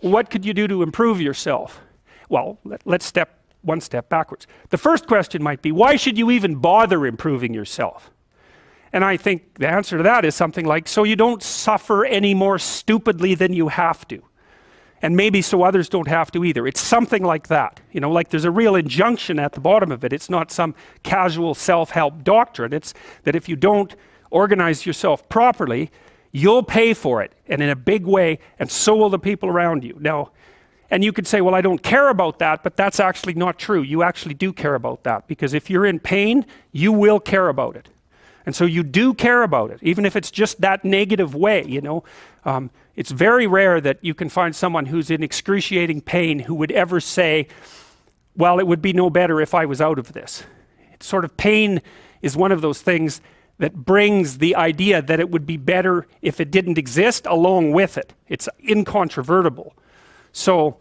what could you do to improve yourself? Well, let's step one step backwards. The first question might be, why should you even bother improving yourself? And I think the answer to that is something like, so you don't suffer any more stupidly than you have to. And maybe so others don't have to either. It's something like that. You know, like there's a real injunction at the bottom of it. It's not some casual self-help doctrine. It's that if you don't organize yourself properly, you'll pay for it, and in a big way, and so will the people around you. Now, and you could say, well, I don't care about that, but that's actually not true. You actually do care about that, because if you're in pain, you will care about it. And so you do care about it, even if it's just that negative way, you know. It's very rare that you can find someone who's in excruciating pain who would ever say, well, it would be no better if I was out of this. It's sort of pain is one of those things that brings the idea that it would be better if it didn't exist along with it. It's incontrovertible. So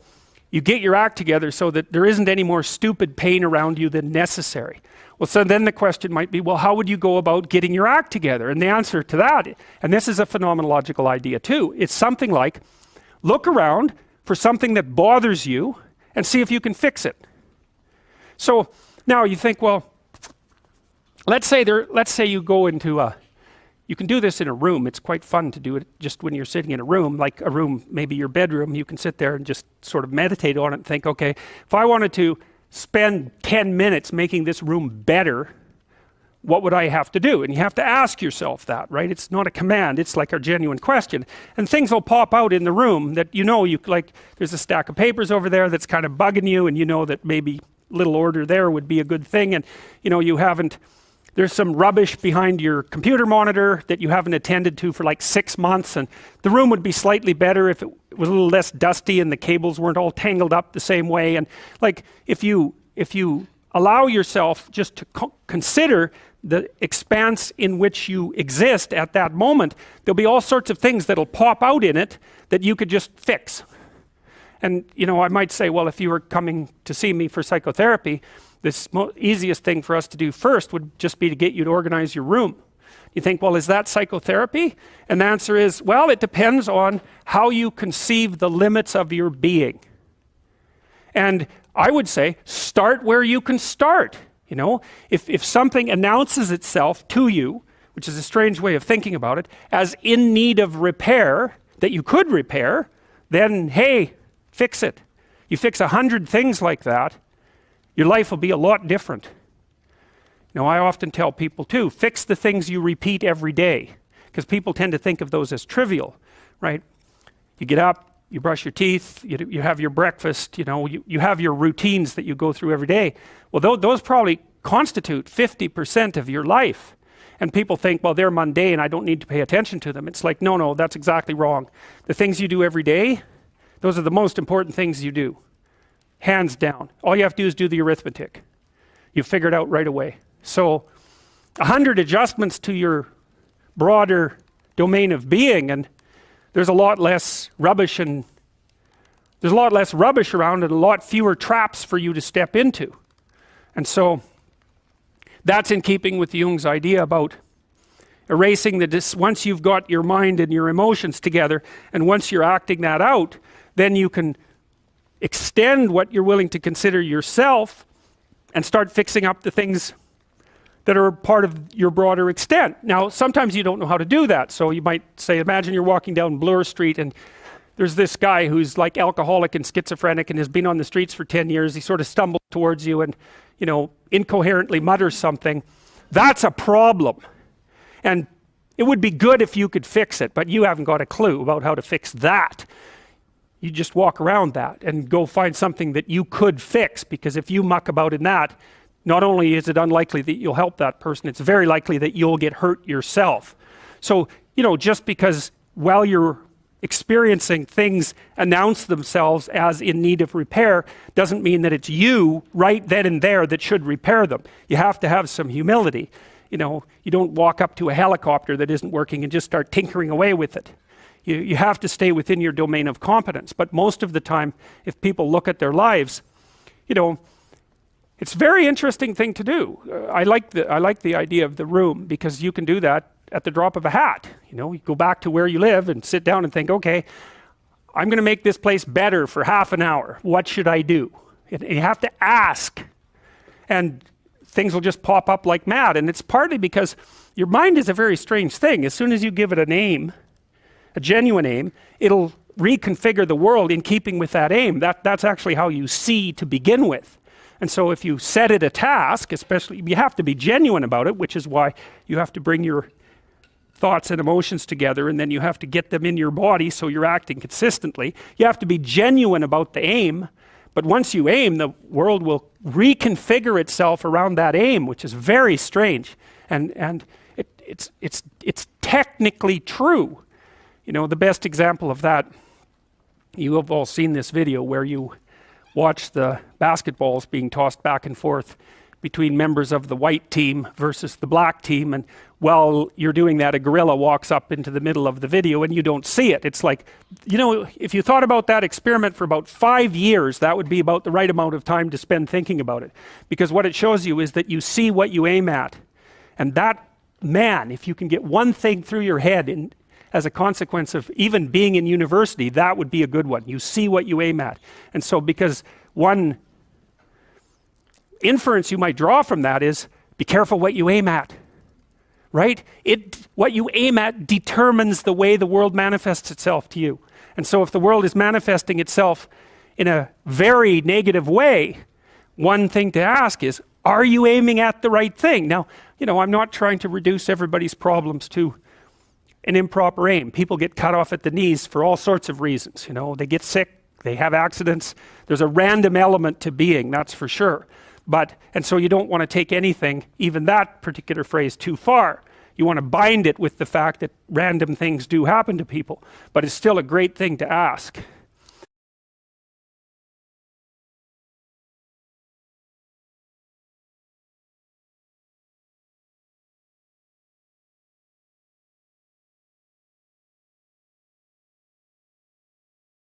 you get your act together so that there isn't any more stupid pain around you than necessary. Well, so then the question might be, well, how would you go about getting your act together? And the answer to that, and this is a phenomenological idea too, it's something like, look around for something that bothers you and see if you can fix it. So now you think, well, let's say you go into you can do this in a room. It's quite fun to do it just when you're sitting in a room, like a room, maybe your bedroom. You can sit there and just sort of meditate on it and think, okay, if I wanted to spend 10 minutes making this room better, what would I have to do? And you have to ask yourself that, right? It's not a command, it's like a genuine question. And things will pop out in the room that you like, there's a stack of papers over there that's kind of bugging you, and you know that maybe little order there would be a good thing, and there's some rubbish behind your computer monitor that you haven't attended to for like 6 months, and the room would be slightly better if it was a little less dusty and the cables weren't all tangled up the same way. And like if you allow yourself just to consider the expanse in which you exist at that moment, there'll be all sorts of things that'll pop out in it that you could just fix. And I might say, well, if you were coming to see me for psychotherapy, this easiest thing for us to do first would just be to get you to organize your room. You think, well, is that psychotherapy? And the answer is, well, it depends on how you conceive the limits of your being. And I would say, start where you can start. If something announces itself to you, which is a strange way of thinking about it, as in need of repair, that you could repair, then, hey, fix it. You fix 100 things like that, your life will be a lot different. I often tell people too, fix the things you repeat every day, because people tend to think of those as trivial, right? You get up, you brush your teeth, you have your breakfast, you have your routines that you go through every day. Well, those probably constitute 50% of your life. And people think, well, they're mundane, I don't need to pay attention to them. It's like, no, that's exactly wrong. The things you do every day, those are the most important things you do. Hands down. All you have to do is do the arithmetic. You figure it out right away. So 100 adjustments to your broader domain of being, and there's a lot less rubbish around, and a lot fewer traps for you to step into. And so that's in keeping with Jung's idea about erasing once you've got your mind and your emotions together, and once you're acting that out, then you can extend what you're willing to consider yourself and start fixing up the things that are part of your broader extent. Now, sometimes you don't know how to do that. So you might say, imagine you're walking down Bloor Street and there's this guy who's like alcoholic and schizophrenic and has been on the streets for 10 years. He sort of stumbles towards you and, incoherently mutters something. That's a problem. And it would be good if you could fix it, but you haven't got a clue about how to fix that. You just walk around that and go find something that you could fix, because if you muck about in that, not only is it unlikely that you'll help that person, it's very likely that you'll get hurt yourself. So, just because while you're experiencing things announce themselves as in need of repair doesn't mean that it's you right then and there that should repair them. You have to have some humility. You don't walk up to a helicopter that isn't working and just start tinkering away with it. You have to stay within your domain of competence. But most of the time, if people look at their lives, it's a very interesting thing to do. I like the idea of the room, because you can do that at the drop of a hat. You go back to where you live and sit down and think, okay, I'm going to make this place better for half an hour. What should I do? And you have to ask. And things will just pop up like mad. And it's partly because your mind is a very strange thing. As soon as you give it a name, a genuine aim, it'll reconfigure the world in keeping with that aim. That's actually how you see to begin with. And so if you set it a task, especially, you have to be genuine about it, which is why you have to bring your thoughts and emotions together, and then you have to get them in your body so you're acting consistently. You have to be genuine about the aim, but once you aim, the world will reconfigure itself around that aim, which is very strange. And it's technically true. You know, the best example of that, you have all seen this video where you watch the basketballs being tossed back and forth between members of the white team versus the black team, and while you're doing that, a gorilla walks up into the middle of the video and you don't see it. It's like, you know, if you thought about that experiment for about 5 years, that would be about the right amount of time to spend thinking about it. Because what it shows you is that you see what you aim at. And that, man, if you can get one thing through your head as a consequence of even being in university, that would be a good one. You see what you aim at. And so because one inference you might draw from that is, be careful what you aim at, right? What you aim at determines the way the world manifests itself to you. And so if the world is manifesting itself in a very negative way, one thing to ask is, are you aiming at the right thing? Now, you know, I'm not trying to reduce everybody's problems to an improper aim. People get cut off at the knees for all sorts of reasons. You know, they get sick, they have accidents. There's a random element to being, that's for sure. And so you don't want to take anything, even that particular phrase, too far. You want to bind it with the fact that random things do happen to people. But it's still a great thing to ask.